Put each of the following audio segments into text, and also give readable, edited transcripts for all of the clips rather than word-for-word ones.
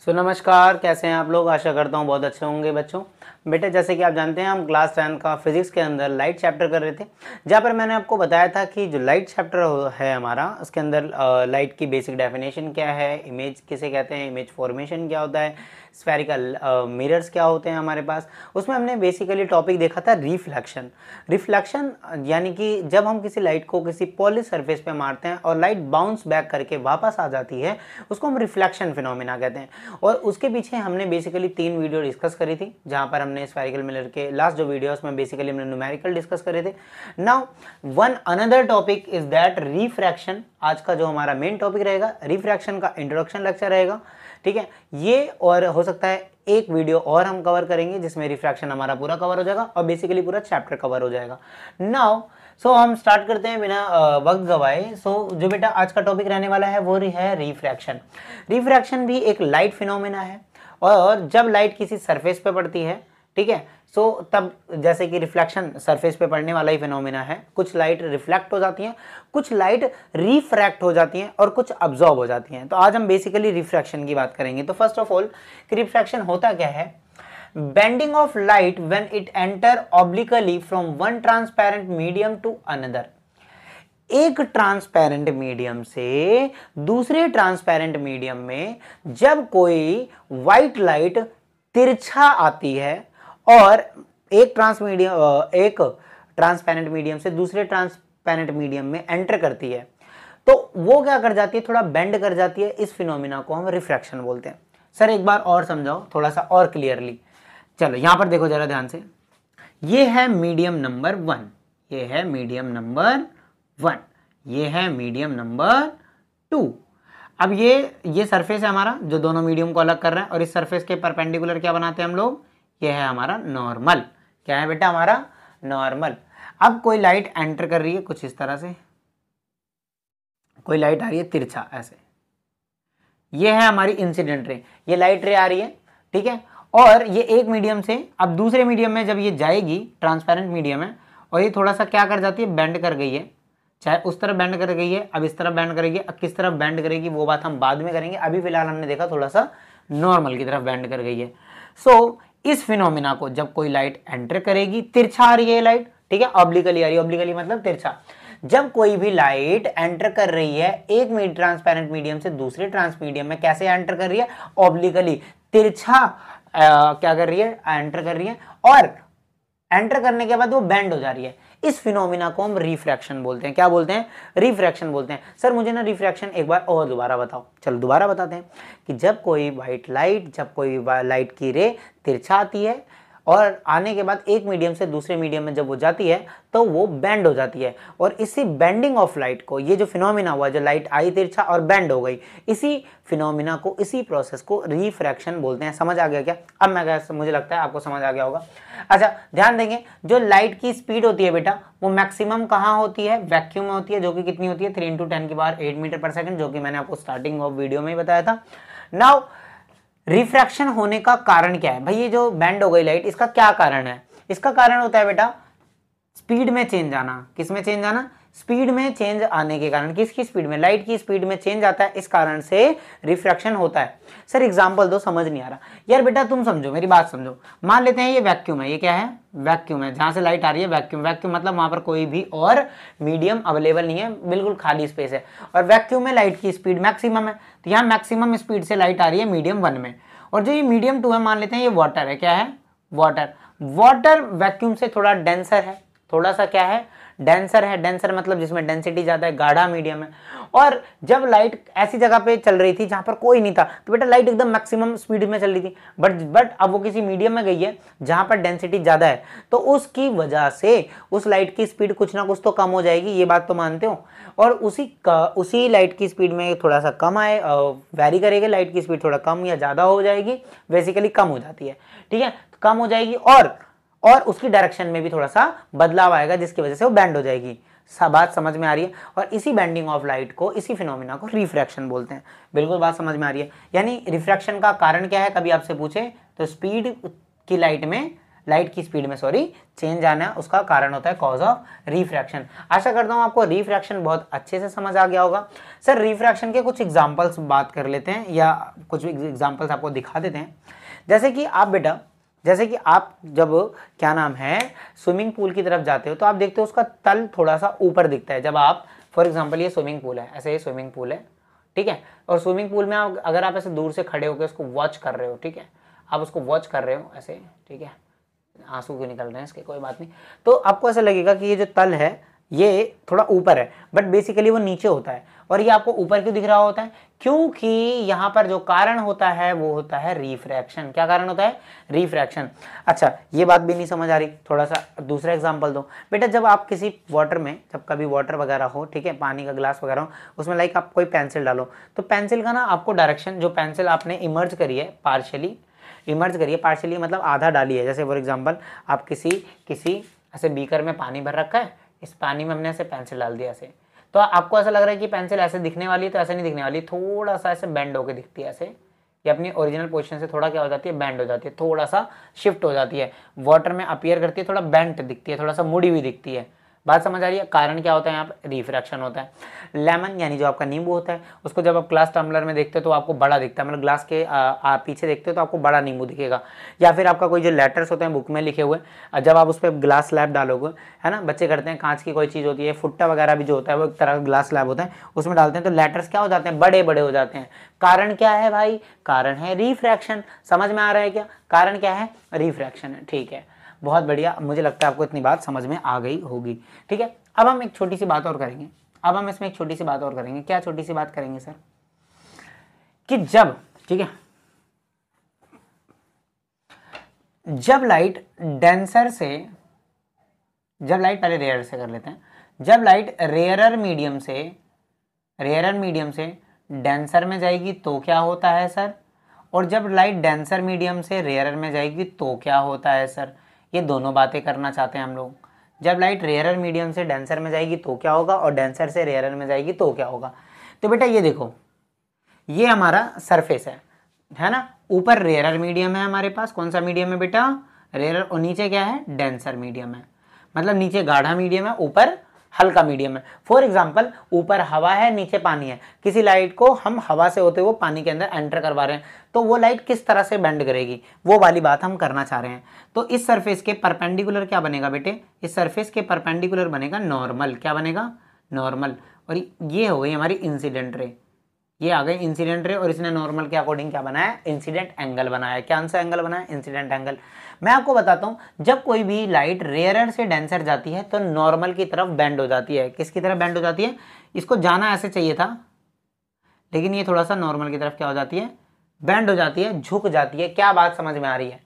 नमस्कार, कैसे हैं आप लोग। आशा करता हूँ बहुत अच्छे होंगे बच्चों। बेटे जैसे कि आप जानते हैं हम क्लास 10 का फिजिक्स के अंदर लाइट चैप्टर कर रहे थे, जहाँ पर मैंने आपको बताया था कि जो लाइट चैप्टर है हमारा, उसके अंदर लाइट की बेसिक डेफिनेशन क्या है, इमेज किसे कहते हैं, इमेज फॉर्मेशन क्या होता है, स्फेरिकल मिरर्स क्या होते हैं हमारे पास। उसमें हमने बेसिकली टॉपिक देखा था रिफ्लेक्शन। रिफ्लेक्शन यानी कि जब हम किसी लाइट को किसी पॉलिश सरफेस पे मारते हैं और लाइट बाउंस बैक करके वापस आ जाती है, उसको हम रिफ्लेक्शन फिनोमिना कहते हैं। और उसके पीछे हमने बेसिकली 3 वीडियो डिस्कस करी थी, जहां पर हमने स्फेरिकल मिरर के लास्ट जो वीडियो उसमें बेसिकली हमने न्यूमेरिकल डिस्कस करे थे। Now one another topic is that refraction. आज का जो हमारा मेन टॉपिक रहेगा रिफ्रैक्शन का इंट्रोडक्शन लेक्चर रहेगा, ठीक है। ये और हो सकता है एक वीडियो और हम कवर करेंगे जिसमें रिफ्रैक्शन हमारा पूरा कवर हो जाएगा और बेसिकली पूरा चैप्टर कवर हो जाएगा। नाउ हम स्टार्ट करते हैं बिना वक्त गवाए। जो बेटा आज का टॉपिक रहने वाला है वो है रिफ्रैक्शन। रिफ्रैक्शन भी एक लाइट फिनोमेना है और जब लाइट किसी सरफेस पे पड़ती है, ठीक है, तब जैसे कि रिफ्लेक्शन सरफेस पे पड़ने वाला ही फिनोमेना है। कुछ लाइट रिफ्लेक्ट हो जाती हैं, कुछ लाइट रिफ्रैक्ट हो जाती हैं और कुछ अब्जॉर्ब हो जाती हैं। तो आज हम बेसिकली रिफ्रैक्शन की बात करेंगे। तो फर्स्ट ऑफ ऑल रिफ्रैक्शन होता क्या है? Bending of light when it enter obliquely from one transparent medium to another. एक ट्रांसपेरेंट मीडियम से दूसरे ट्रांसपेरेंट मीडियम में जब कोई व्हाइट लाइट तिरछा आती है और एक ट्रांसपेरेंट मीडियम से दूसरे ट्रांसपेरेंट मीडियम में एंटर करती है, तो वो क्या कर जाती है, थोड़ा बेंड कर जाती है। इस फिनोमिना को हम रिफ्रैक्शन बोलते हैं। सर एक बार और समझाओ थोड़ा सा और क्लियरली। चलो यहां पर देखो जरा ध्यान से। ये है मीडियम नंबर 1, ये है मीडियम नंबर 1, ये है मीडियम नंबर 2। अब ये सरफेस है हमारा जो दोनों मीडियम को अलग कर रहा है, और इस सरफेस के परपेंडिकुलर क्या बनाते हैं हम लोग? ये है हमारा नॉर्मल। क्या है बेटा? हमारा नॉर्मल। अब कोई लाइट एंटर कर रही है कुछ इस तरह से, कोई लाइट आ रही है तिरछा ऐसे, ये है हमारी इंसिडेंट रे। ये लाइट रे आ रही है, ठीक है, और ये एक मीडियम से अब दूसरे मीडियम में जब ये जाएगी, ट्रांसपेरेंट मीडियम है, और ये थोड़ा सा क्या कर जाती है, बेंड कर गई है। चाहे उस तरफ बेंड कर गई है, अब इस तरफ बेंड करेगी। अब किस तरफ बेंड करेगी वो बात हम बाद में करेंगे। अभी फिलहाल हमने देखा थोड़ा सा नॉर्मल की तरफ बेंड कर गई है। इस फिनोमिना को जब कोई लाइट एंटर करेगी, तिरछा आ रही है लाइट, ठीक है, ऑब्लिकली आ रही है, ऑब्लिकली मतलब तिरछा। जब कोई भी लाइट एंटर कर रही है एक ट्रांसपेरेंट मीडियम से दूसरे ट्रांस मीडियम में, कैसे एंटर कर रही है? ऑब्लिकली, तिरछा क्या कर रही है? एंटर कर रही है, और एंटर करने के बाद वो बेंड हो जा रही है। इस फिनोमिना को हम रिफ्रैक्शन बोलते हैं। क्या बोलते हैं? रिफ्रैक्शन बोलते हैं। सर मुझे ना रिफ्रैक्शन एक बार और दोबारा बताओ। चलो दोबारा बताते हैं कि जब कोई लाइट की रे तिरछा आती है और आने के बाद एक मीडियम से दूसरे मीडियम में जब वो जाती है तो वो बेंड हो जाती है, और इसी बेंडिंग ऑफ लाइट को, ये जो फिनोमिना हुआ, जो लाइट आई तिरछा और बेंड हो गई, इसी फिनोमिना को, इसी प्रोसेस को रिफ्रैक्शन बोलते हैं। समझ आ गया क्या? अब मुझे लगता है आपको समझ आ गया होगा। अच्छा ध्यान देंगे, जो लाइट की स्पीड होती है बेटा वो मैक्सिमम कहाँ होती है? वैक्यूम में होती है, जो कि कितनी होती है? 3 × 10⁸ मीटर पर सेकंड, जो कि मैंने आपको स्टार्टिंग ऑफ वीडियो में ही बताया था। नाउ रिफ्रैक्शन होने का कारण क्या है? भाई ये जो बेंड हो गई लाइट, इसका क्या कारण है? इसका कारण होता है बेटा स्पीड में चेंज आना। किस में चेंज आना? स्पीड में चेंज आने के कारण। किसकी स्पीड में? लाइट की स्पीड में चेंज आता है, इस कारण से रिफ्रैक्शन होता है। सर एग्जांपल दो, समझ नहीं आ रहा यार। बेटा तुम समझो, मेरी बात समझो। मान लेते हैं ये वैक्यूम है। ये क्या है? वैक्यूम है, जहां से लाइट आ रही है वैक्यूम। वैक्यूम मतलब वहां पर कोई भी और मीडियम अवेलेबल नहीं है, बिल्कुल खाली स्पेस है, और वैक्यूम में लाइट की स्पीड मैक्सिमम है। तो यहाँ मैक्सिमम स्पीड से लाइट आ रही है मीडियम 1 में, और जो ये मीडियम 2 है, मान लेते हैं ये वाटर है। क्या है? वाटर। वाटर वैक्यूम से थोड़ा डेंसर है, थोड़ा सा क्या है? डेंसर है। डेंसर मतलब जिसमें डेंसिटी ज्यादा है, गाढ़ा मीडियम है। और जब लाइट ऐसी जगह पे चल रही थी जहां पर कोई नहीं था, तो बेटा लाइट एकदम मैक्सिमम स्पीड में चल रही थी, बट अब वो किसी मीडियम में गई है जहां पर डेंसिटी ज्यादा है, तो उसकी वजह से उस लाइट की स्पीड कुछ ना कुछ तो कम हो जाएगी। ये बात तो मानते हो। और उसी लाइट की स्पीड में थोड़ा सा कम आए, वेरी करेगी, लाइट की स्पीड थोड़ा कम या ज्यादा हो जाएगी, बेसिकली कम हो जाती है, ठीक है, कम हो जाएगी, और उसकी डायरेक्शन में भी थोड़ा सा बदलाव आएगा, जिसकी वजह से वो बेंड हो जाएगी। सब बात समझ में आ रही है? और इसी बेंडिंग ऑफ लाइट को, इसी फिनोमिना को रिफ्रैक्शन बोलते हैं। बिल्कुल बात समझ में आ रही है? यानी रिफ्रैक्शन का कारण क्या है? कभी आपसे पूछे तो स्पीड की लाइट में लाइट की स्पीड में चेंज आना, उसका कारण होता है कॉज ऑफ रिफ्रैक्शन। आशा करता हूँ आपको रिफ्रैक्शन बहुत अच्छे से समझ आ गया होगा। सर रिफ्रैक्शन के कुछ एग्जांपल्स बात कर लेते हैं या कुछ एग्जांपल्स आपको दिखा देते हैं। जैसे कि आप जब क्या नाम है स्विमिंग पूल की तरफ जाते हो तो आप देखते हो उसका तल थोड़ा सा ऊपर दिखता है। जब आप फॉर एग्जांपल ये स्विमिंग पूल है, ऐसे ये स्विमिंग पूल है, ठीक है, और स्विमिंग पूल में अगर आप ऐसे दूर से खड़े होकर उसको वॉच कर रहे हो, ठीक है, आप उसको वॉच कर रहे हो ऐसे, ठीक है, आंसू क्यों निकल रहे हैं इसके, कोई बात नहीं, तो आपको ऐसा लगेगा कि ये जो तल है ये थोड़ा ऊपर है, बट बेसिकली वो नीचे होता है। और ये आपको ऊपर क्यों दिख रहा होता है? क्योंकि यहाँ पर जो कारण होता है वो होता है रिफ्रैक्शन। क्या कारण होता है? रिफ्रैक्शन। अच्छा, ये बात भी नहीं समझ आ रही, थोड़ा सा दूसरा एग्जांपल दो बेटा। जब आप किसी वाटर में, जब कभी वाटर वगैरह हो, ठीक है, पानी का ग्लास वगैरह हो, उसमें लाइक आप कोई पेंसिल डालो, तो पेंसिल का ना आपको डायरेक्शन, जो पेंसिल आपने इमर्ज करी है, पार्शियली मतलब आधा डाली है। जैसे फॉर एग्जांपल आप किसी ऐसे बीकर में पानी भर रखा है, इस पानी में हमने ऐसे पेंसिल डाल दिया ऐसे, तो आपको ऐसा लग रहा है कि पेंसिल ऐसे दिखने वाली है, तो ऐसे नहीं दिखने वाली, थोड़ा सा ऐसे बेंड होकर दिखती है ऐसे, ये अपनी ओरिजिनल पोजीशन से थोड़ा क्या हो जाती है, बेंड हो जाती है, थोड़ा सा शिफ्ट हो जाती है, वाटर में अपीयर करती है, थोड़ा बेंट दिखती है, थोड़ा सा मुड़ी हुई दिखती है। बात समझ आ रही है? कारण क्या होता है यहाँ पर? रिफ्रैक्शन होता है। लेमन यानी जो आपका नींबू होता है, उसको जब आप ग्लास टम्बलर में देखते हो तो आपको बड़ा दिखता है, मतलब ग्लास के पीछे देखते हो तो आपको बड़ा नींबू दिखेगा। या फिर आपका कोई जो लेटर्स होते हैं बुक में लिखे हुए, जब आप उस पर ग्लास स्लैब डालोगे, है ना, बच्चे करते हैं, कांच की कोई चीज़ होती है, फुट्टा वगैरह भी जो होता है वो एक तरह का ग्लास स्लैब होता है, उसमें डालते हैं तो लेटर्स क्या हो जाते हैं? बड़े बड़े हो जाते हैं। कारण क्या है भाई? कारण है रिफ्रैक्शन। समझ में आ रहा है क्या? कारण क्या है? रिफ्रैक्शन है। ठीक है, बहुत बढ़िया, मुझे लगता है आपको इतनी बात समझ में आ गई होगी। ठीक है, अब हम एक छोटी सी बात और करेंगे। क्या छोटी सी बात करेंगे सर? कि जब, ठीक है, जब लाइट डेंसर से, पहले रेयर से कर लेते हैं, जब लाइट रेयरर मीडियम से डेंसर में जाएगी तो क्या होता है सर? और जब लाइट डेंसर मीडियम से रेयरर में जाएगी तो क्या होता है सर? ये दोनों बातें करना चाहते हैं हम लोग। जब लाइट रेयरर मीडियम से डेंसर में जाएगी तो क्या होगा, और डेंसर से रेयरर में जाएगी तो क्या होगा। तो बेटा ये देखो, ये हमारा सरफेस है ना, ऊपर रेयरर मीडियम है हमारे पास। कौन सा मीडियम है बेटा? रेयरर। और नीचे क्या है? डेंसर मीडियम है, मतलब नीचे गाढ़ा मीडियम है, ऊपर हल्का मीडियम है। फॉर एग्जाम्पल, ऊपर हवा है, नीचे पानी है, किसी लाइट को हम हवा से होते हुए पानी के अंदर एंटर करवा रहे हैं, तो वो लाइट किस तरह से बेंड करेगी, वो वाली बात हम करना चाह रहे हैं। तो इस सरफेस के परपेंडिकुलर क्या बनेगा बेटे? इस सरफेस के परपेंडिकुलर बनेगा नॉर्मल। क्या बनेगा? नॉर्मल। और ये हो गई हमारी इंसिडेंट रे, ये आ गई इंसिडेंट रे, और इसने नॉर्मल के अकॉर्डिंग क्या बनाया? इंसिडेंट एंगल बनाया। क्या सा एंगल बनाया? Incident angle. मैं आपको बताता हूं, जब कोई भी लाइट रेयरर से डेंसर जाती है तो नॉर्मल की तरफ बेंड हो जाती है। किसकी तरफ बेंड हो जाती है? इसको जाना ऐसे चाहिए था, लेकिन ये थोड़ा सा नॉर्मल की तरफ क्या हो जाती है? बेंड हो जाती है, झुक जाती है। क्या बात समझ में आ रही है?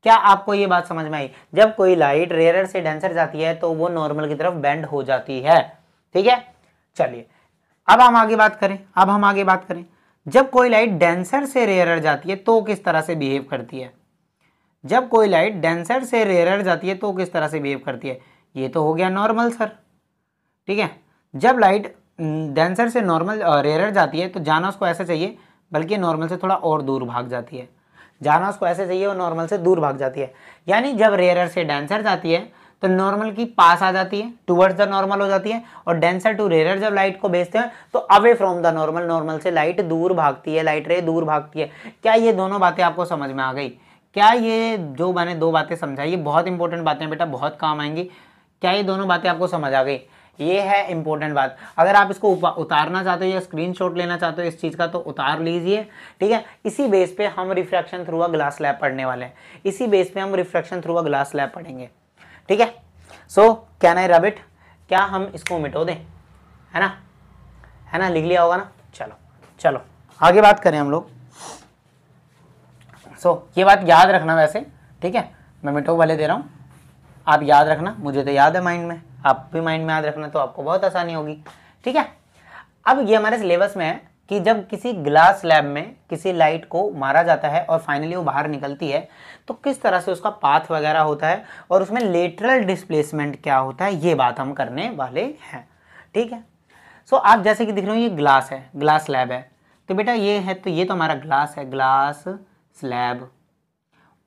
क्या आपको ये बात समझ में आई? जब कोई लाइट रेयरर से डेंसर जाती है तो वो नॉर्मल की तरफ बेंड हो जाती है। ठीक है, चलिए अब हम आगे बात करें। जब कोई लाइट डेंसर से रेयरर जाती है तो किस तरह से बिहेव करती है? ये तो हो गया नॉर्मल सर। ठीक है, जब लाइट डेंसर से नॉर्मल रेयरर जाती है तो जाना उसको ऐसे चाहिए, बल्कि नॉर्मल से थोड़ा और दूर भाग जाती है। यानी जब रेयरर से डेंसर जाती है तो नॉर्मल की पास आ जाती है, टुवर्ड्स द नॉर्मल हो जाती है, और डेंसर टू रेयरर जब लाइट को भेजते हैं तो away from the normal, normal से लाइट दूर भागती है, लाइट रे दूर भागती है। क्या ये दोनों बातें आपको समझ में आ गई? क्या ये जो मैंने दो बातें समझाई, ये बहुत इंपॉर्टेंट बातें बेटा, बहुत काम आएंगी। क्या ये दोनों बातें आपको समझ आ गई? ये है इंपॉर्टेंट बात। अगर आप इसको उतारना चाहते हो या स्क्रीनशॉट लेना चाहते हो इस चीज़ का तो उतार लीजिए। ठीक है, इसी बेस पे हम refraction through a glass slab पढ़ने वाले हैं, ठीक है। So can I rub it? क्या हम इसको मिटो दें? है ना, लिख लिया होगा ना। चलो आगे बात करें हम लोग। ये बात याद रखना वैसे, ठीक है, मैं मिटो वाले दे रहा हूँ, आप याद रखना, मुझे तो याद है माइंड में, आप भी माइंड में याद रखना तो आपको बहुत आसानी होगी। ठीक है, अब ये हमारे सिलेबस में है कि जब किसी ग्लास स्लैब में किसी लाइट को मारा जाता है और फाइनली वो बाहर निकलती है तो किस तरह से उसका पाथ वगैरह होता है और उसमें लेटरल डिस्प्लेसमेंट क्या होता है, ये बात हम करने वाले हैं। ठीक है, आप जैसे कि दिख रहे हो ये ग्लास है, ग्लास स्लैब है, तो बेटा ये है, तो ये तो हमारा ग्लास है, ग्लास स्लैब।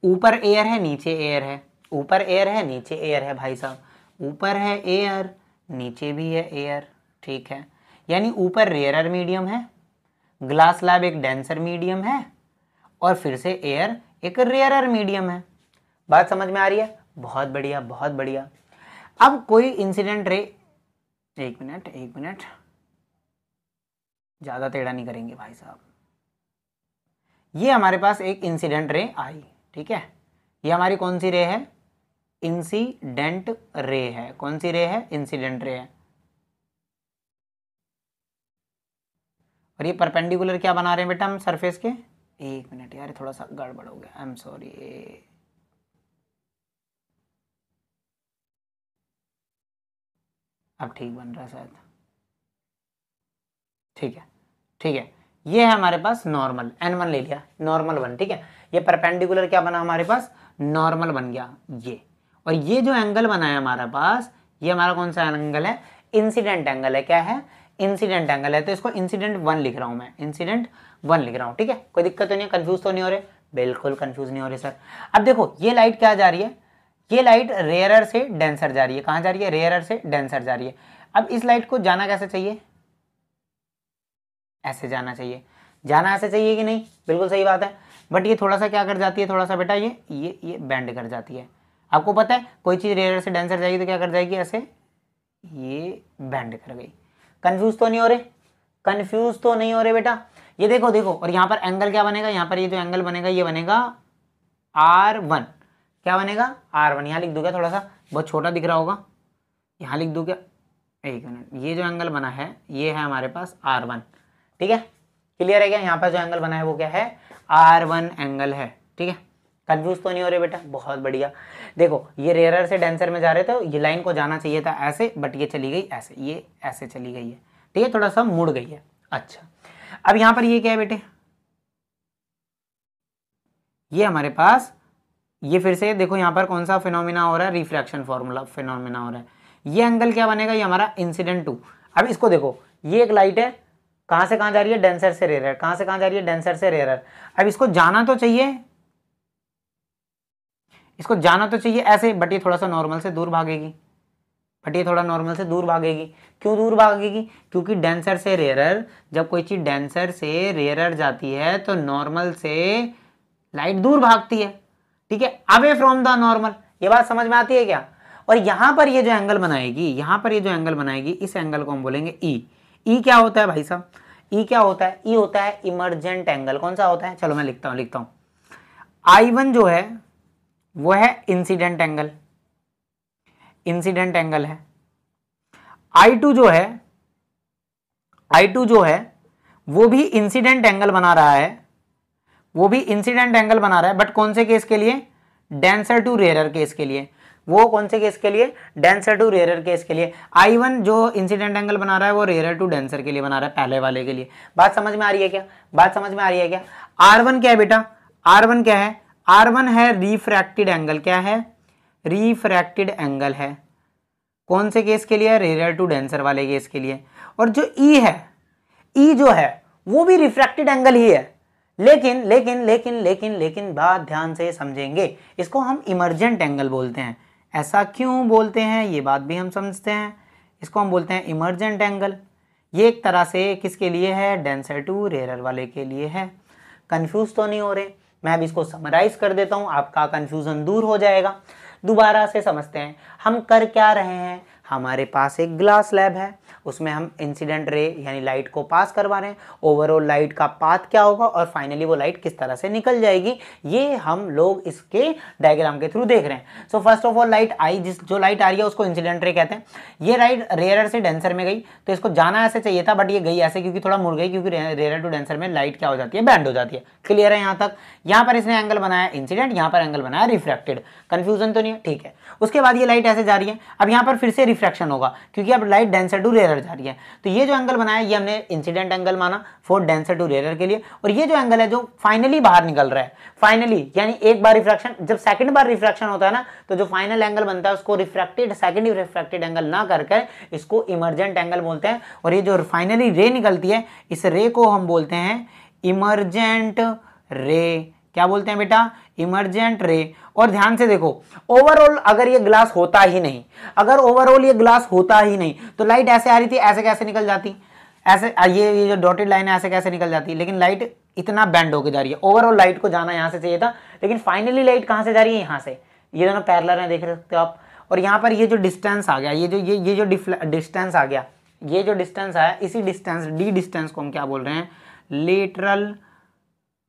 ऊपर एयर है नीचे एयर है, ऊपर एयर है नीचे एयर है भाई साहब, ऊपर है एयर नीचे भी है एयर, ठीक है। यानी ऊपर रेयरर मीडियम है, ग्लास स्लैब एक डेंसर मीडियम है, और फिर से एयर एक रेयरर मीडियम है। बात समझ में आ रही है? बहुत बढ़िया बहुत बढ़िया। अब कोई इंसिडेंट रे, एक मिनट, ज़्यादा टेढ़ा नहीं करेंगे भाई साहब। ये हमारे पास एक इंसिडेंट रे आई, ठीक है। ये हमारी कौन सी रे है? इंसिडेंट रे है। कौन सी रे है? इंसिडेंट रे है। और ये परपेंडिकुलर क्या बना रहे हैं बेटा हम सरफेस के? एक मिनट यार, थोड़ा सा गड़बड़ हो गया, आई एम सॉरी। अब ठीक बन रहा है शायद, ठीक है ठीक है। ये है हमारे पास नॉर्मल, n1 ले लिया, नॉर्मल 1, ठीक है। ये परपेंडिकुलर क्या बना हमारे पास? नॉर्मल बन गया ये। और ये जो एंगल बना है हमारे पास, ये हमारा कौन सा एंगल है? इंसिडेंट एंगल है। क्या है? इंसिडेंट एंगल है। तो इसको इंसिडेंट 1 लिख रहा हूं मैं, इंसिडेंट 1 लिख रहा हूं, ठीक है। कोई दिक्कत तो नहीं है? कंफ्यूज तो नहीं हो रहे? बिल्कुल कंफ्यूज नहीं हो रहे सर। अब देखो ये लाइट क्या जा रही है? ये लाइट रेयरर से डेंसर जा रही है। कहां जा रही है? रेयरर से डेंसर जा रही है। अब इस लाइट को जाना कैसे चाहिए? ऐसे जाना चाहिए। जाना ऐसे चाहिए कि नहीं? बिल्कुल सही बात है। बट ये थोड़ा सा क्या कर जाती है? थोड़ा सा बेटा ये बेंड कर जाती है। आपको पता है कोई चीज़ रेयर से डेंसर जाएगी तो क्या कर जाएगी? ऐसे ये बेंड कर गई। कंफ्यूज तो नहीं हो रहे? कंफ्यूज तो नहीं हो रहे बेटा? ये देखो देखो, और यहाँ पर एंगल क्या बनेगा? यहाँ पर ये जो एंगल बनेगा ये बनेगा R1। क्या बनेगा? R1। यहाँ लिख दूंगा, थोड़ा सा बहुत छोटा दिख रहा होगा, यहाँ लिख दूंगा, एक मिनट। ये जो एंगल बना है ये है हमारे पास R1, ठीक है। क्लियर है क्या? यहाँ पर जो एंगल बना है वो क्या है? R1 एंगल है, ठीक है। कंफ्यूज तो नहीं हो रहे बेटा? बहुत बढ़िया। देखो ये रेयरर से डेंसर में जा रहे थे, ये लाइन को जाना चाहिए था ऐसे, बट ये चली गई ऐसे, ये ऐसे चली गई है, ठीक है, थोड़ा सा मुड़ गई है। अच्छा, अब यहाँ पर ये क्या है बेटे? ये हमारे पास, ये फिर से देखो यहाँ पर कौन सा फिनोमिना हो रहा है? रिफ्रैक्शन फॉर्मूला फिनोमिना हो रहा है। ये एंगल क्या बनेगा? ये हमारा इंसिडेंट 2। अब इसको देखो, ये एक लाइट है, कहां से कहां जा रही है? डेंसर से रेयरर। कहां से कहां जा रही है? डेंसर से रेयरर। अब इसको जाना तो चाहिए, इसको जाना तो चाहिए ऐसे, बट ये थोड़ा सा नॉर्मल से दूर भागेगी, बट ये थोड़ा नॉर्मल से दूर भागेगी। क्यों दूर भागेगी? क्योंकि डेंसर से रेयरर, जब कोई चीज डेंसर से रेयरर जाती है तो नॉर्मल से लाइट दूर भागती है, ठीक है, अवे फ्रॉम द नॉर्मल। ये बात समझ में आती है क्या? और यहां पर ये जो एंगल बनाएगी, यहां पर ये जो एंगल बनाएगी, इस एंगल को हम बोलेंगे ई। ई क्या होता है भाई साहब? ई क्या होता है? ई होता है इमर्जेंट एंगल। कौन सा होता है? चलो मैं लिखता हूं। I1 जो है वो है इंसिडेंट एंगल, इंसिडेंट एंगल है। I2 जो है वो भी इंसिडेंट एंगल बना रहा है, वो भी इंसिडेंट एंगल बना रहा है, बट कौन से केस के लिए? डेंसर टू रेयरर केस के लिए। वो कौन से केस के लिए? डेंसर टू रेयरर केस के लिए। I1 जो इंसिडेंट एंगल बना रहा है वो रेयरर टू डेंसर के लिए बना रहा है, पहले वाले के लिए। बात समझ में आ रही है क्या? बात समझ में आ रही है क्या? R1 क्या है बेटा? R1 क्या है? R1 है रिफ्रैक्टेड एंगल। क्या है? रिफ्रैक्टेड एंगल है। कौन से केस के लिए? रेयरर टू डेंसर वाले केस के लिए। और जो E है, E जो है वो भी रिफ्रैक्टेड एंगल ही है, लेकिन लेकिन लेकिन लेकिन लेकिन बात ध्यान से समझेंगे, इसको हम इमर्जेंट एंगल बोलते हैं। ऐसा क्यों बोलते हैं ये बात भी हम समझते हैं। इसको हम बोलते हैं इमर्जेंट एंगल। ये एक तरह से किसके लिए है? डेंसर टू रेयरर वाले के लिए है। कंफ्यूज तो नहीं हो रहे? मैं अब इसको समराइज कर देता हूं, आपका कंफ्यूजन दूर हो जाएगा। दोबारा से समझते हैं हम कर क्या रहे हैं। हमारे पास एक ग्लास स्लैब है, उसमें हम इंसिडेंट रे यानी लाइट को पास करवा रहे हैं। ओवरऑल लाइट का पाथ क्या होगा और फाइनली वो लाइट किस तरह से निकल जाएगी, ये हम लोग इसके डायग्राम के थ्रू देख रहे हैं। So first of all light आई, जो लाइट आ रही है उसको इंसिडेंट रे कहते हैं। ये लाइट रेयरर से डेंसर में गई, तो इसको जाना ऐसे चाहिए था, बट ये गई ऐसे क्योंकि थोड़ा मुड़ गई, क्योंकि रेयरर टू डेंसर में लाइट क्या हो जाती है? बैंड हो जाती है। क्लियर है यहाँ तक? यहाँ पर इसने एंगल बनाया इंसिडेंट, यहाँ पर एंगल बनाया रिफ्रैक्टेड। कंफ्यूजन तो नहीं है? ठीक है। उसके बाद ये लाइट ऐसे जा रही है, अब यहाँ पर फिर से रिफ्रैक्शन होगा क्योंकि अब लाइट डेंसर टू रेयरर जा रही है। तो ये जो एंगल बनाया ये हमने इंसिडेंट एंगल माना फॉर डेंसर टू रेयरर के लिए। और ये जो एंगल है जो फाइनली बाहर निकल रहा है, फाइनली यानी एक बार रिफ्रैक्शन, जब सेकंड बार रिफ्रैक्शन होता है ना, तो जो फाइनल एंगल बनता है उसको रिफ्रैक्टेड, सेकंड रिफ्रैक्टेड एंगल ना करके इसको इमर्जेंट एंगल बोलते हैं। और ये जो फाइनली रे निकलती है, इस रे को हम बोलते हैं इमर्जेंट रे क्या बोलते हैं बेटा, इमर्जेंट रे। और ध्यान से देखो, ओवरऑल अगर ये ग्लास होता ही नहीं, अगर ओवरऑल ये ग्लास होता ही नहीं तो लाइट ऐसे आ रही थी, ऐसे कैसे निकल जाती, ऐसे ये जो डॉटेड लाइन है ऐसे कैसे निकल जाती, लेकिन लाइट इतना बैंड होके जा रही है। ओवरऑल लाइट को जाना यहाँ से चाहिए था, लेकिन फाइनली लाइट कहाँ से जा रही है, यहाँ से। ये दोनों पैरेलल हैं, देख सकते हो आप। और यहाँ पर ये जो डिस्टेंस आ गया, ये जो डिस्टेंस आ गया, ये जो डिस्टेंस आया, इसी डिस्टेंस डी डिस्टेंस को हम क्या बोल रहे हैं, लेटरल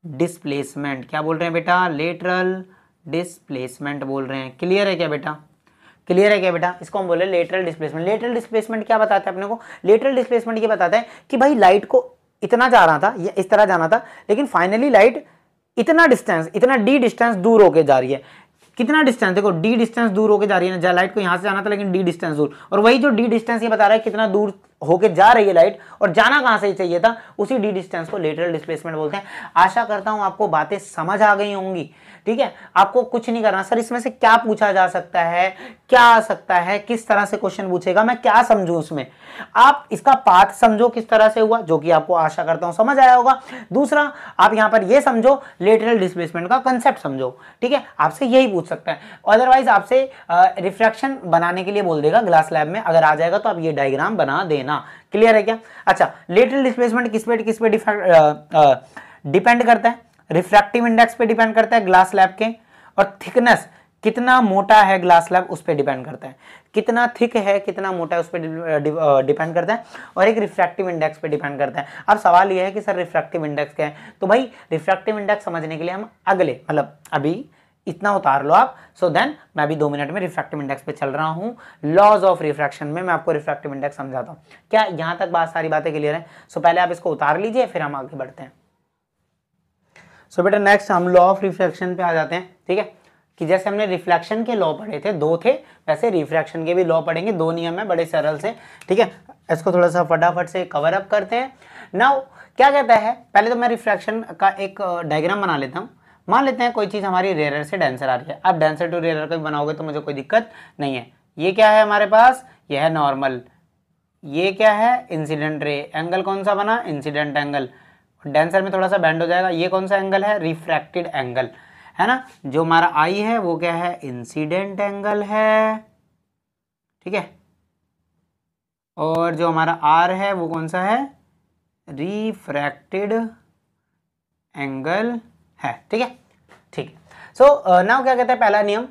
डिस्प्लेसमेंट। क्या बोल रहे हैं बेटा, लेटरल डिस्प्लेसमेंट बोल रहे हैं। क्लियर है क्या बेटा, क्लियर है क्या बेटा, इसको हम बोले लेटरल डिस्प्लेसमेंट। लेटरल डिस्प्लेसमेंट क्या बताता है अपने को, लेटरल डिस्प्लेसमेंट ये बताता है कि भाई लाइट को इतना जा रहा था, ये इस तरह जाना था, लेकिन फाइनली लाइट इतना डिस्टेंस, इतना डी डिस्टेंस दूर होके जा रही है। कितना डिस्टेंस, देखो डी डिस्टेंस दूर होके जा रही है ना, लाइट को यहां से जाना था लेकिन डी डिस्टेंस दूर, और वही जो डी डिस्टेंस ये बता रहा है कितना दूर होके जा रही है लाइट, और जाना कहां से चाहिए था, उसी डी डिस्टेंस को लेटरल डिस्प्लेसमेंट बोलते हैं। आशा करता हूं आपको बातें समझ आ गई होंगी। ठीक है, आपको कुछ नहीं करना। सर इसमें से क्या पूछा जा सकता है, क्या आ सकता है, किस तरह से क्वेश्चन पूछेगा, मैं क्या समझूं उसमें, आप इसका पाथ समझो किस तरह से हुआ, जो कि आपको आशा करता हूं समझ आया होगा। दूसरा, आप यहां पर ये समझो, लेटरल डिस्प्लेसमेंट का कंसेप्ट समझो। ठीक है, आपसे यही पूछ सकता है। अदरवाइज आपसे रिफ्रैक्शन बनाने के लिए बोल देगा ग्लास लैब में, अगर आ जाएगा तो आप ये डायग्राम बना देना। क्लियर है क्या। अच्छा, लेटरल डिस्प्लेसमेंट किस पे डिपेंड करता है, रिफ्रैक्टिव इंडेक्स पे डिपेंड करता है ग्लास स्लैब के, और थिकनेस कितना मोटा है ग्लास स्लैब उस पे डिपेंड करता है, कितना थिक है कितना मोटा है उस पे डिपेंड करता है, और एक रिफ्रैक्टिव इंडेक्स पे डिपेंड करता है। अब सवाल यह है कि सर रिफ्रैक्टिव इंडेक्स क्या है, तो भाई रिफ्रैक्टिव इंडेक्स समझने के लिए हम अगले मतलब अभी इतना उतार लो आप, सो देन मैं अभी 2 मिनट में रिफ्रैक्टिव इंडेक्स पे चल रहा हूँ। लॉज ऑफ रिफ्रैक्शन में मैं आपको रिफ्रैक्टिव इंडेक्स समझाता हूँ। क्या यहाँ तक बात सारी बातें क्लियर है। सो पहले आप इसको उतार लीजिए, फिर हम आगे बढ़ते हैं। सो बेटा नेक्स्ट हम लॉ ऑफ रिफ्रैक्शन पे आ जाते हैं। ठीक है, कि जैसे हमने रिफ्लेक्शन के लॉ पढ़े थे, 2 थे, वैसे रिफ्रैक्शन के भी लॉ पढ़ेंगे। 2 नियम है बड़े सरल से। ठीक है, इसको थोड़ा सा फटाफट से कवर अप करते हैं। नाउ क्या कहता है, पहले तो मैं रिफ्रैक्शन का एक डायग्राम बना लेता हूँ। मान लेते हैं कोई चीज़ हमारी रेयर से डेंसर आ रही है। आप डेंसर टू रेयर का भी बनाओगे तो मुझे कोई दिक्कत नहीं है। ये क्या है हमारे पास, यह है नॉर्मल, ये क्या है इंसिडेंट रे, एंगल कौन सा बना, इंसिडेंट एंगल। डेंसर में थोड़ा सा बैंड हो जाएगा। ये कौन सा एंगल है, रिफ्रैक्टेड एंगल है ना। जो हमारा आई है वो क्या है, इंसिडेंट एंगल है। ठीक है, और जो हमारा आर है वो कौन सा है, रिफ्रैक्टेड एंगल है। ठीक है, ठीक है। सो नाउ क्या कहते हैं पहला नियम,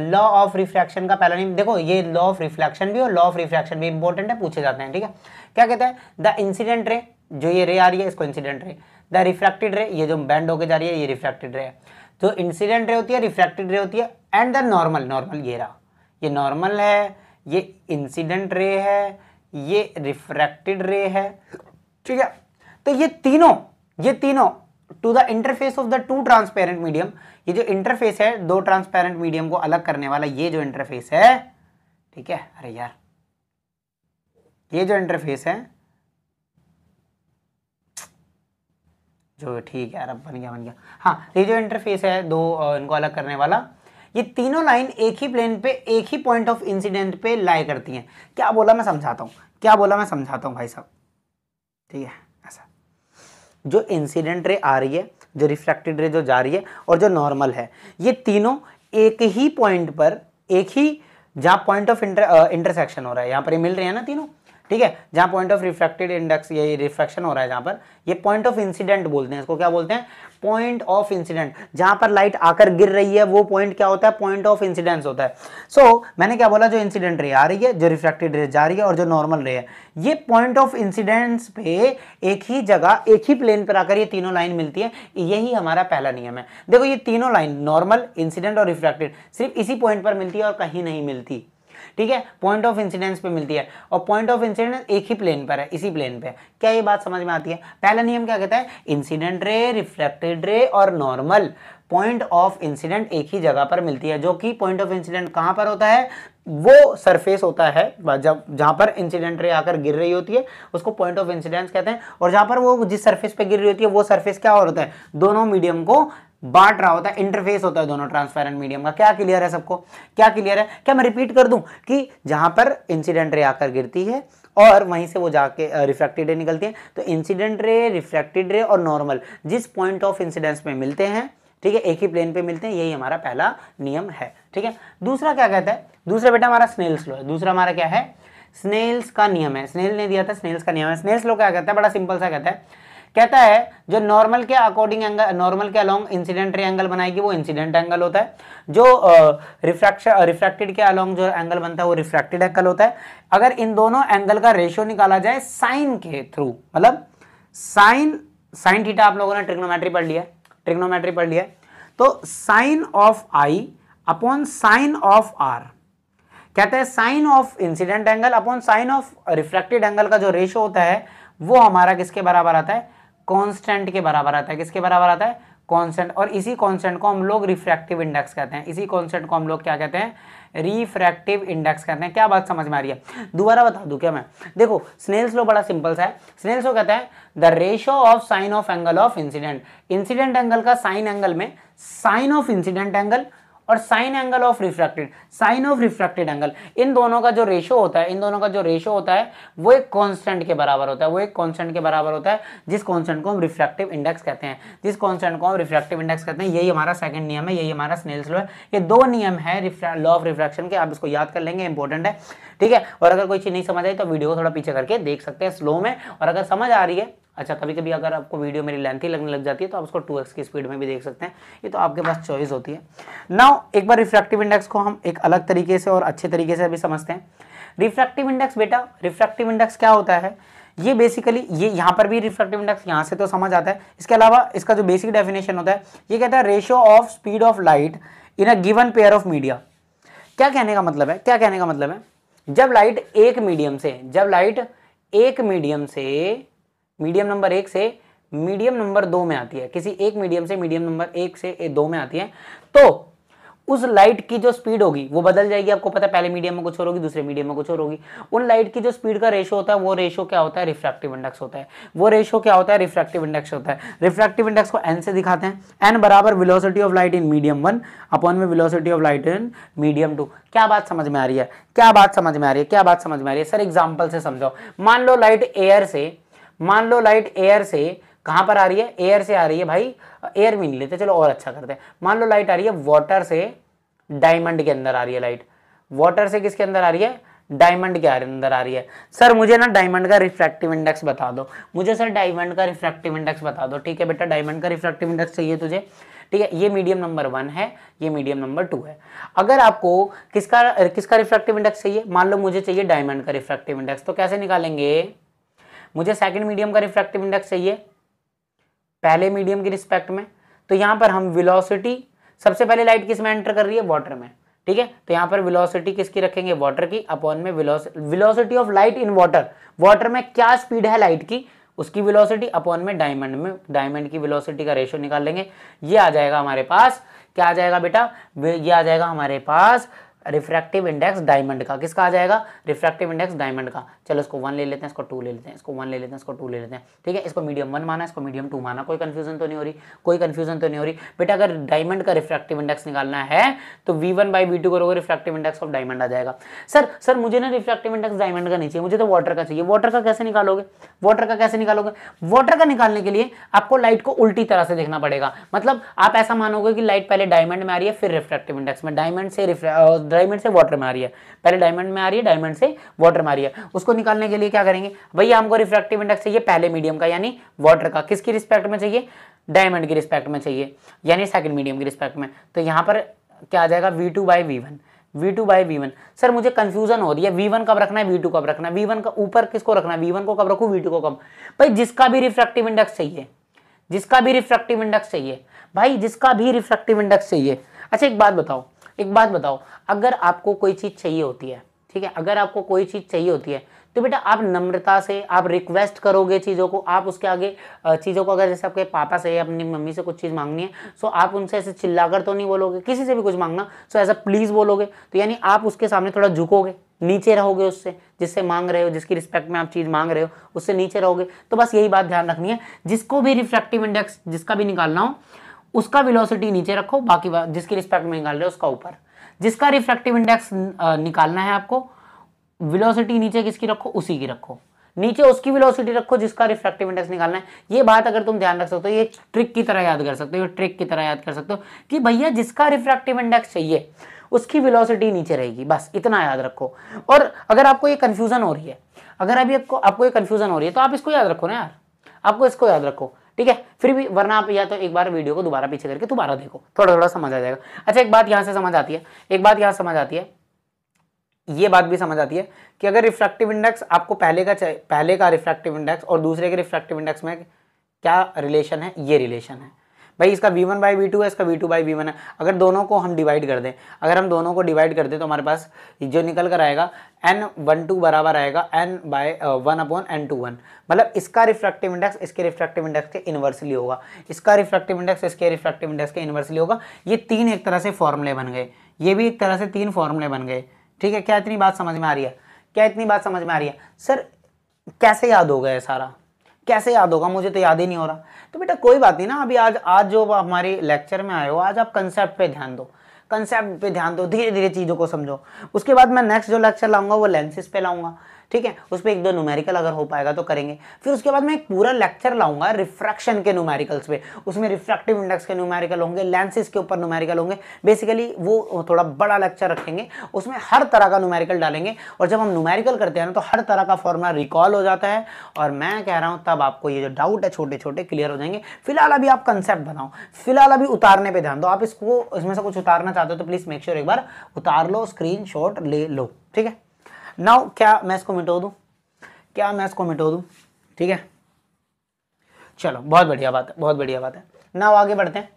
लॉ ऑफ रिफ्रैक्शन का पहला नियम। देखो ये लॉ ऑफ रिफ्लेक्शन भी और लॉ ऑफ रिफ्रैक्शन भी इंपॉर्टेंट है, पूछे जाते हैं। ठीक है, क्या कहता है, द इंसिडेंट रे, जो ये रे आ रही है इसको इंसिडेंट रे, द रिफ्रैक्टेड रे, ये जो बैंड होके जा रही है ये रिफ्रैक्टेड रे है। जो इंसिडेंट रे होती है, रिफ्रैक्टेड रे होती है, एंड द नॉर्मल, नॉर्मल ये रहा, ये नॉर्मल है, ये इंसिडेंट रे है, ये रिफ्रैक्टेड रे है। ठीक है, तो ये तीनों to the interface of the 2 transparent medium, ये जो इंटरफेस है 2 ट्रांसपेरेंट मीडियम को अलग करने वाला ये जो इंटरफेस है, ठीक है, अरे यार ये जो इंटरफेस है जो, ठीक है यार अब बन गया। हाँ, ये जो इंटरफेस है 2 इनको अलग करने वाला, ये तीनों लाइन एक ही प्लेन पे एक ही पॉइंट ऑफ इंसिडेंट पे लाई करती हैं। क्या बोला मैं समझाता हूँ भाई साहब। ठीक है, ऐसा जो इंसिडेंट रे आ रही है, जो रिफ्लेक्टेड रे जो जा रही है, और जो नॉर्मल है, ये तीनों एक ही पॉइंट पर, एक ही जहाँ पॉइंट ऑफ इंटरसेक्शन हो रहा है, यहाँ पर ये मिल रहे हैं ना तीनों। ठीक है, जहाँ पॉइंट ऑफ रिफ्रैक्टेड इंडेक्स ये रिफ्रैक्शन हो रहा है, जहाँ पर ये पॉइंट ऑफ इंसिडेंट बोलते हैं, इसको क्या बोलते हैं, पॉइंट ऑफ इंसिडेंट। जहाँ पर लाइट आकर गिर रही है वो पॉइंट क्या होता है, पॉइंट ऑफ इंसिडेंस होता है। सो मैंने क्या बोला, जो इंसिडेंट रे आ रही है, जो रिफ्रैक्टेड रे जा रही है, और जो नॉर्मल रे है, ये पॉइंट ऑफ इंसिडेंस पे एक ही जगह एक ही प्लेन पर आकर ये तीनों लाइन मिलती है। यही हमारा पहला नियम है। देखो ये तीनों लाइन नॉर्मल, इंसिडेंट और रिफ्रैक्टेड सिर्फ इसी पॉइंट पर मिलती है और कहीं नहीं मिलती। ठीक है, पॉइंट ऑफ इंसिडेंस पे मिलती है, और पॉइंट ऑफ इंसिडेंस एक ही प्लेन पर है, इसी प्लेन पे। क्या ये बात समझ में आती है। पहला नियम क्या कहता है, इंसिडेंट रे, रिफ्लेक्टेड रे और नॉर्मल पॉइंट ऑफ इंसिडेंट एक ही जगह पर मिलती है। जो कि पॉइंट ऑफ इंसिडेंट कहां पर होता है, वो सरफेस होता है जब जहां पर इंसिडेंट रे आकर गिर रही होती है उसको पॉइंट ऑफ इंसिडेंस कहते हैं। और जहां पर वो जिस सरफेस पे गिर रही होती है वो सरफेस क्या होता है, दोनों मीडियम को बांट रहा होता है, इंटरफेस होता है दोनों ट्रांसपेरेंट मीडियम का। क्या क्लियर है सबको, क्या क्लियर है। क्या मैं रिपीट कर दूं कि जहां पर इंसिडेंट रे आकर गिरती है और वहीं से वो जाके रिफ्रैक्टेड रे निकलती है, तो इंसिडेंट रे, रिफ्रैक्टेड रे और नॉर्मल जिस पॉइंट ऑफ इंसिडेंस में मिलते हैं, ठीक है, एक ही प्लेन पे मिलते हैं, यही हमारा पहला नियम है। ठीक है, दूसरा क्या कहता है, दूसरा बेटा हमारा स्नेल्स लॉ है। दूसरा हमारा क्या है, स्नेल्स का नियम है। स्नेल ने दिया था, स्नेल्स का नियम है। स्नेल्स लॉ क्या कहता है, बड़ा सिंपल सा कहता है जो नॉर्मल के अकॉर्डिंग एंगल, नॉर्मल के अलोंग इंसिडेंट रे एंगल बनाएगी वो इंसिडेंट एंगल होता है। जो रिफ्रैक्टेड के अलोंग जो एंगल बनता है वो रिफ्रैक्टेड एंगल होता है। अगर इन दोनों एंगल का रेशियो निकाला जाए साइन के थ्रू, मतलब साइन थीटा आप लोगों ने ट्रिग्नोमेट्री पढ़ लिया, तो sine of i upon sine of r, कहते हैं sine of incident angle upon sine of refracted angle का जो रेशियो होता है वो हमारा किसके बराबर आता है, कांस्टेंट के बराबर आता है। किसके बराबर आता है, कांस्टेंट। और इसी कांस्टेंट को हम लोग रिफ्रैक्टिव इंडेक्स कहते हैं। इसी कांस्टेंट को हम लोग क्या कहते हैं, रिफ्रैक्टिव इंडेक्स कहते हैं। क्या बात समझ में आ रही है, दोबारा बता दूं क्या मैं, देखो स्नेल्स लॉ बड़ा सिंपल सा है। स्नेल्स लॉ कहता है the ratio of sine of angle of incident angle का साइन एंगल में साइन ऑफ इंसिडेंट एंगल और sine angle of refracted angle, इन दोनों का जो रेशियो होता है वो एक कांस्टेंट के बराबर होता है, जिस कांस्टेंट को हम रिफ्रैक्टिव इंडेक्स कहते हैं। यही हमारा सेकंड नियम है, यही हमारा स्नेल्स लॉ है। ये दो नियम है लॉ ऑफ रिफ्रैक्शन के, आप इसको याद कर लेंगे, इंपॉर्टेंट है। ठीक है, और अगर कोई चीज नहीं समझ आई तो वीडियो को थोड़ा पीछे करके देख सकते हैं स्लो में, और अगर समझ आ रही है, अच्छा कभी कभी अगर आपको वीडियो मेरी लेंथी लगने लग जाती है तो आप उसको 2x की स्पीड में भी देख सकते हैं, ये तो आपके पास चॉइस होती है। नाउ एक बार रिफ्रैक्टिव इंडेक्स को हम एक अलग तरीके से और अच्छे तरीके से भी समझते हैं। रिफ्रैक्टिव इंडेक्स क्या होता है, ये बेसिकली ये यहाँ पर भी रिफ्रैक्टिव इंडेक्स यहाँ से तो समझ आता है। इसके अलावा इसका जो बेसिक डेफिनेशन होता है, ये कहता है ratio of speed of light in a given pair of media. क्या कहने का मतलब है, जब लाइट एक मीडियम से मीडियम नंबर 1 से मीडियम नंबर 2 में आती है, किसी एक मीडियम से मीडियम नंबर 1 से 2 में आती है, तो उस लाइट की जो स्पीड होगी वो बदल जाएगी। आपको पता है पहले मीडियम में कुछ और होगी, दूसरे मीडियम में कुछ और होगी। उन लाइट की जो स्पीड का रेशियो होता है वो रेशियो क्या होता है, रिफ्रैक्टिव इंडेक्स होता है। रिफ्रैक्टिव इंडेक्स को n से दिखाते हैं। n बराबर velocity of light in medium 1 upon में velocity of light in medium 2। क्या बात समझ में आ रही है, सर एग्जाम्पल से समझाओ। मान लो लाइट एयर से कहां पर आ रही है, एयर से आ रही है भाई, एयर भी नहीं लेते, चलो और अच्छा करते हैं। मान लो लाइट आ रही है वाटर से डायमंड के अंदर आ रही है लाइट, वाटर से किसके अंदर आ रही है, डायमंड के अंदर आ रही है। सर मुझे ना डायमंड का रिफ्रैक्टिव इंडेक्स बता दो, ठीक है बेटा, डायमंड का रिफ्रैक्टिव इंडेक्स चाहिए तुझे, ठीक है। ये मीडियम नंबर 1 है, ये मीडियम नंबर 2 है। अगर आपको किसका रिफ्रैक्टिव इंडेक्स चाहिए, मान लो मुझे चाहिए डायमंड का रिफ्रैक्टिव इंडेक्स, तो कैसे निकालेंगे, मुझे सेकंड मीडियम का रिफ्रैक्टिव इंडेक्स चाहिए पहले मीडियम की रिस्पेक्ट में, तो यहां पर हम वेलोसिटी, सबसे पहले लाइट किस में एंटर कर रही है, वाटर में, ठीक है, तो यहां पर वेलोसिटी किसकी रखेंगे, वाटर की, अपॉन में velocity of light in water में क्या स्पीड है लाइट की, उसकी वेलोसिटी, अपॉन में डायमंड की वेलोसिटी का रेशियो निकाल लेंगे। ये आ जाएगा हमारे पास, क्या आ जाएगा बेटा, ये आ जाएगा हमारे पास रिफ्रैक्टिव इंडेक्स डायमंड का। किसका आ जाएगा, रिफ्रैक्टिव इंडेक्स डायमंड का। चलो इसको 1 ले लेते हैं, इसको 2 ले लेते हैं, इसको 1 ले लेते हैं, इसको 2 ले लेते हैं, ठीक है। इसको मीडियम 1 माना, इसको मीडियम 2 माना, कोई कंफ्यूजन तो नहीं हो रही, बेटा। अगर डायमंड का रिफ्रैक्टिव इंडेक्स निकालना है तो V1/V2 करोगे, रिफ्रैक्टिव इंडेक्स ऑफ डायमंड आ जाएगा। सर मुझे ना रिफ्रैक्टिव इंडेक्स डायमंड का नहीं चाहिए, मुझे तो वाटर का चाहिए। वाटर का कैसे निकालोगे, वाटर का निकालने के लिए आपको लाइट को उल्टी तरह से देखना पड़ेगा। मतलब आप ऐसा मानोगे कि लाइट पहले डायमंड में आ रही है, फिर रिफ्रैक्टिव इंडेक्स में, डायमंड से वाटर में आ रही है, पहले डायमंड में आ रही है, डायमंड से वाटर में आ रही है। उसको निकालने के लिए क्या करेंगे भैया, हमको रिफ्रैक्टिव इंडेक्स चाहिए पहले मीडियम का यानी वाटर का, किसकी रिस्पेक्ट में चाहिए, डायमंड की रिस्पेक्ट में चाहिए, यानी सेकंड मीडियम की रिस्पेक्ट में। तो यहां पर क्या आ जाएगा, V2/V1। सर मुझे कंफ्यूजन हो रही है, V1 कब रखना है, V2 कब रखना है, V1 का ऊपर किसको रखना है, V1 को कब रखूं, V2 को कब। भाई जिसका भी रिफ्रैक्टिव इंडेक्स चाहिए भाई, जिसका भी रिफ्रैक्टिव इंडेक्स चाहिए। अच्छा एक बात बताओ, अगर आपको कोई चीज चाहिए होती है, ठीक है, अगर आपको कोई चीज चाहिए होती है तो बेटा आप नम्रता से आप रिक्वेस्ट करोगे चीज़ों को, आप उसके आगे चीज़ों को, अगर जैसे आपके पापा से या अपनी मम्मी से कुछ चीज़ मांगनी है, सो आप उनसे ऐसे चिल्लाकर तो नहीं बोलोगे, किसी से भी कुछ मांगना सो ऐसा प्लीज़ बोलोगे, तो यानी आप उसके सामने थोड़ा झुकोगे, नीचे रहोगे उससे, जिससे मांग रहे हो, जिसकी रिस्पेक्ट में आप चीज़ मांग रहे हो, उससे नीचे रहोगे। तो बस यही बात ध्यान रखनी है, जिसको भी रिफ्रैक्टिव इंडेक्स जिसका भी निकालना हो उसका वेलोसिटी नीचे रखो, बाकी जिसकी रिस्पेक्ट में निकाल रहे हो उसका ऊपर। जिसका रिफ्रैक्टिव इंडेक्स निकालना है आपको, वेलोसिटी नीचे किसकी रखो, उसी की रखो, नीचे उसकी वेलोसिटी रखो जिसका रिफ्रैक्टिव इंडेक्स निकालना है। ये बात अगर तुम ध्यान रख सकते हो, ये ट्रिक की तरह याद कर सकते हो, ट्रिक की तरह याद कर सकते हो कि भैया जिसका रिफ्रैक्टिव इंडेक्स चाहिए उसकी वेलोसिटी नीचे रहेगी, बस इतना याद रखो। और अगर आपको ये कंफ्यूजन हो रही है, अगर अभी आपको ये कंफ्यूजन हो रही है तो आप इसको याद रखो ना यार, आपको इसको याद रखो, ठीक है। फिर भी वरना आप या तो एक बार वीडियो को दोबारा पीछे करके दोबारा देखो, थोड़ा थोड़ा समझ आ जाएगा। अच्छा एक बात यहाँ से समझ आती है, एक बात यहाँ समझ आती है, ये बात भी समझ आती है कि अगर रिफ्रैक्टिव इंडेक्स आपको पहले का रिफ्रैक्टिव इंडेक्स और दूसरे के रिफ्रैक्टिव इंडेक्स में क्या रिलेशन है, ये रिलेशन है भाई, इसका v1 बाई वी2 है, इसका v2 बाई v1 है। अगर दोनों को हम डिवाइड कर दें, अगर हम दोनों को डिवाइड कर दें तो हमारे पास जो निकल कर आएगा n12 बराबर आएगा n बाय 1/n21, मतलब इसका रिफ्रैक्टिव इंडेक्स इसके रिफ्रैक्टिव इंडेक्स के इनवर्सली होगा, इसका रिफ्रैक्टिव इंडेक्स इसके रिफ्रैक्टिव इंडेक्स के इनवर्सली होगा। ये तीन एक तरह से फॉर्मूले बन गए, ये भी एक तरह से तीन फॉर्मूले बन गए, ठीक है। क्या इतनी बात समझ में आ रही है, क्या इतनी बात समझ में आ रही है? सर कैसे याद होगा ये सारा, कैसे याद होगा, मुझे तो याद ही नहीं हो रहा। तो बेटा कोई बात नहीं ना, अभी आज जो हमारे लेक्चर में आए हो, आज आप कंसेप्ट पे ध्यान दो, कंसेप्ट पे ध्यान दो, धीरे धीरे चीज़ों को समझो। उसके बाद मैं नेक्स्ट जो लेक्चर लाऊंगा वो लेंसेज पे लाऊंगा, ठीक है। उस पर एक दो न्यूमेरिकल अगर हो पाएगा तो करेंगे। फिर उसके बाद मैं एक पूरा लेक्चर लाऊंगा रिफ्रैक्शन के न्यूमेरिकल्स पे, उसमें रिफ्रैक्टिव इंडेक्स के न्यूमेरिकल होंगे, लेंसेज के ऊपर न्यूमेरिकल होंगे। बेसिकली वो थोड़ा बड़ा लेक्चर रखेंगे, उसमें हर तरह का न्यूमेरिकल डालेंगे। और जब हम न्यूमेरिकल करते हैं ना तो हर तरह का फॉर्मूला रिकॉल हो जाता है, और मैं कह रहा हूँ तब आपको ये जो डाउट है छोटे छोटे क्लियर हो जाएंगे। फिलहाल अभी आप कंसेप्ट बनाओ, फिलहाल अभी उतारने पर ध्यान दो। आप इसमें से कुछ उतारना चाहते हो तो प्लीज मेक श्योर एक बार उतार लो, स्क्रीन शॉट ले लो, ठीक है। नाउ क्या मैं इसको मिटो दूं, क्या मैं इसको मिटो दूं, ठीक है। चलो बहुत बढ़िया बात है, बहुत बढ़िया बात है। नाउ आगे बढ़ते हैं।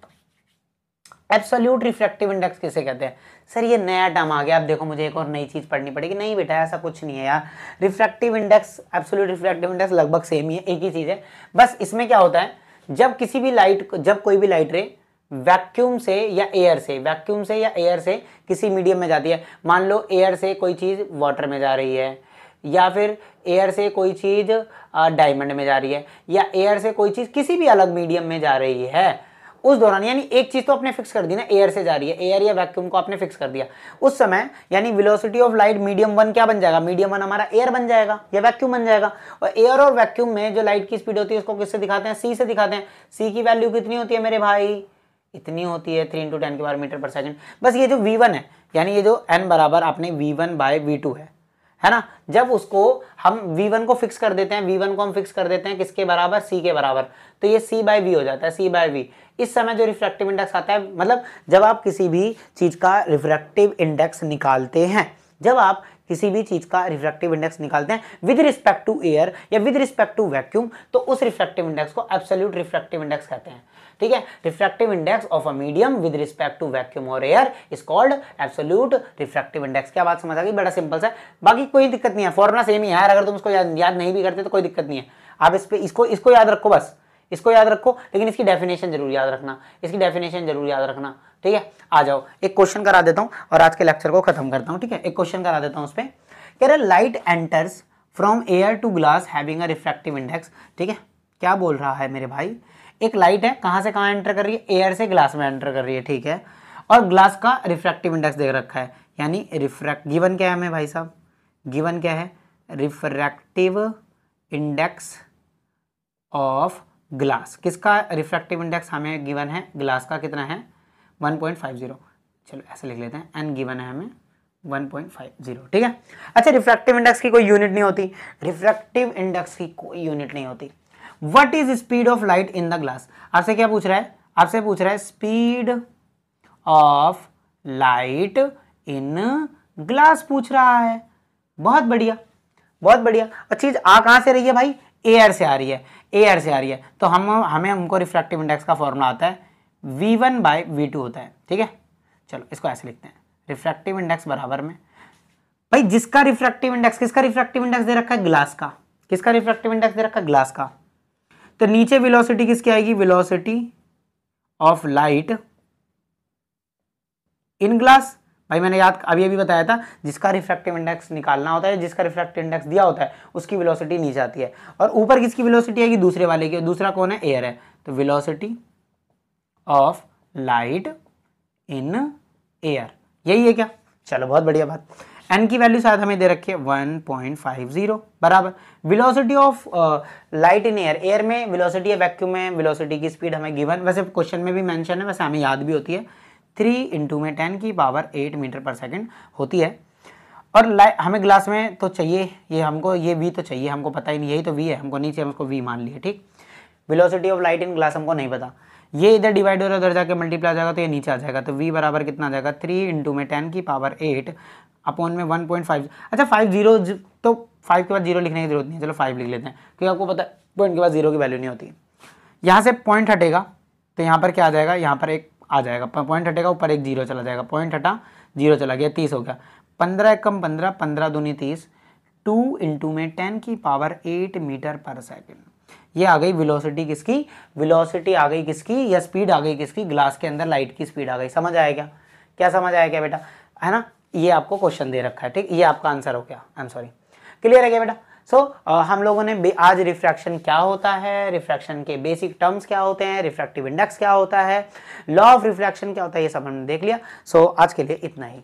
एब्सोल्यूट रिफ्रैक्टिव इंडेक्स किसे कहते हैं? सर ये नया टर्म आ गया, अब देखो मुझे एक और नई चीज पढ़नी पड़ेगी। नहीं बेटा ऐसा कुछ नहीं है यार, refractive index absolute refractive index लगभग सेम ही है, एक ही चीज है। बस इसमें क्या होता है, जब कोई भी लाइट रे वैक्यूम से या एयर से किसी मीडियम में जाती है, मान लो एयर से कोई चीज वाटर में जा रही है, या फिर एयर से कोई चीज डायमंड में जा रही है, या एयर से कोई चीज किसी भी अलग मीडियम में जा रही है, उस दौरान यानी एक चीज तो आपने फिक्स कर दी ना, एयर से जा रही है, एयर या वैक्यूम को आपने फिक्स कर दिया, उस समय यानी वेलोसिटी ऑफ लाइट मीडियम 1 क्या बन जाएगा, मीडियम 1 हमारा एयर बन जाएगा या वैक्यूम बन जाएगा। और एयर और वैक्यूम में जो लाइट की स्पीड होती है उसको किससे दिखाते हैं, सी से दिखाते हैं। सी की वैल्यू कितनी होती है मेरे भाई, इतनी होती है 3 × 10 मीटर पर सेकंड। बस ये जो v1 है, यानी ये जो n बराबर आपने v1 बाय v2 है ना, जब उसको हम v1 को फिक्स कर देते हैं, v1 को हम फिक्स कर देते हैं किसके बराबर, c के बराबर, तो ये c बाय v हो जाता है, c बाय v। इस समय जो रिफ्रैक्टिव इंडेक्स आता है, मतलब जब आप किसी भी चीज का रिफ्रैक्टिव इंडेक्स निकालते हैं, जब आप किसी भी चीज का रिफ्रैक्टिव इंडेक्स निकालते हैं विद रिस्पेक्ट टू एयर या विद रिस्पेक्ट टू वैक्यूम, तो उस रिफ्रैक्टिव इंडेक्स को एब्सोल्यूट रिफ्रैक्टिव इंडेक्स कहते हैं, ठीक है। Refractive index of a medium with respect to vacuum और air is called absolute refractive index. क्या बात समझ आ गई? बड़ा सिंपल सा, बाकी कोई दिक्कत नहीं है, फॉर्मूला सेम ही है यार, अगर तुम इसको याद नहीं भी करते तो कोई दिक्कत नहीं है। आप इसको याद रखो, बस इसको याद रखो, लेकिन इसकी डेफिनेशन जरूर याद रखना, इसकी डेफिनेशन जरूर याद रखना, ठीक है। आ जाओ एक क्वेश्चन करा देता हूँ और आज के लेक्चर को खत्म करता हूँ, ठीक है। एक क्वेश्चन करा देता हूँ उस पर, कह रहा है light enters from air to glass having a refractive index, ठीक है। क्या बोल रहा है मेरे भाई, एक लाइट है, कहाँ से कहाँ एंटर कर रही है, एयर से ग्लास में एंटर कर रही है, ठीक है। और ग्लास का रिफ्रैक्टिव इंडेक्स दे रखा है, यानी गिवन क्या है हमें भाई साहब, गिवन क्या है, रिफ्रैक्टिव इंडेक्स ऑफ ग्लास। किसका रिफ्रैक्टिव इंडेक्स हमें गिवन है, ग्लास का कितना है 1.50, चलो ऐसे लिख लेते हैं, एन गिवन है हमें 1.50, ठीक है। अच्छा रिफ्रैक्टिव इंडेक्स की कोई यूनिट नहीं होती, रिफ्रैक्टिव इंडेक्स की कोई यूनिट नहीं होती। What is speed of light in the glass, आपसे क्या पूछ रहा है, आपसे पूछ रहा है speed of light in glass पूछ रहा है। बहुत बढ़िया, बहुत बढ़िया। और चीज आ कहां से रही है भाई, एयर से आ रही है, एयर से आ रही है, तो हमें हमको रिफ्रैक्टिव इंडेक्स का फॉर्मूला आता है v1 बाय v2 होता है, ठीक है। चलो इसको ऐसे लिखते हैं, रिफ्रैक्टिव इंडेक्स बराबर में भाई जिसका रिफ्रैक्टिव इंडेक्स, किसका रिफ्रैक्टिव इंडेक्स दे रखा है, ग्लास का। किसका रिफ्रैक्टिव इंडेक्स दे रखा है, ग्लास का। तो नीचे वेलोसिटी किसकी आएगी, velocity of light in glass. भाई मैंने अभी बताया था, जिसका रिफ्रैक्टिव इंडेक्स निकालना होता है, जिसका रिफ्रैक्टिव इंडेक्स दिया होता है उसकी वेलोसिटी नीचे आती है, और ऊपर किसकी वेलोसिटी आएगी, दूसरे वाले की। दूसरा कौन है, एयर है, तो velocity of light in air, यही है क्या। चलो बहुत बढ़िया बात। एन की वैल्यू शायद हमें दे रखी है 1.50 बराबर। Velocity of light in air, air में वेलोसिटी है, वैक्यूम में वेलोसिटी की स्पीड हमें गिवन, वैसे क्वेश्चन में भी मेंशन है, वैसे हमें याद भी होती है, 3 × में 10⁸ मीटर पर सेकंड होती है। और हमें ग्लास में तो चाहिए ये, हमको ये v तो चाहिए, हमको पता ही नहीं, यही तो v है, हमको नहीं चाहिए, हम उसको v मान लिए, ठीक। Velocity of light in glass हमको नहीं पता, ये इधर डिवाइड हो रहा है, उधर जाके मल्टीप्लाई आ जाएगा तो ये नीचे आ जाएगा, तो v बराबर कितना आ जाएगा 3 × में 10⁸ अपॉन में 1.5। अच्छा 50 तो 5 के बाद 0 लिखने की जरूरत नहीं है, चलो 5 लिख लेते हैं, क्योंकि आपको पता है पॉइंट के बाद 0 की वैल्यू नहीं होती। यहाँ से पॉइंट हटेगा तो यहाँ पर क्या आ जाएगा, यहाँ पर एक आ जाएगा, पॉइंट हटेगा ऊपर एक 0 चला जाएगा, पॉइंट हटा 0 चला गया, 30 हो गया, 15 × 15, 15 दूनी 30, 2 × में 10⁸ मीटर पर सेकंड। ये आ गई वेलोसिटी किसकी, वेलोसिटी आ गई किसकी, या स्पीड आ गई किसकी, ग्लास के अंदर लाइट की स्पीड आ गई। समझ आया क्या, क्या समझ आया क्या बेटा, है ना। ये आपको क्वेश्चन दे रखा है, ठीक, ये आपका आंसर हो गया, आई एम सॉरी, क्लियर है क्या बेटा। सो हम लोगों ने आज रिफ्रैक्शन क्या होता है, रिफ्रैक्शन के बेसिक टर्म्स क्या होते हैं, रिफ्रैक्टिव इंडेक्स क्या होता है, लॉ ऑफ रिफ्रैक्शन क्या होता है, ये सब हमने देख लिया। सो आज के लिए इतना ही।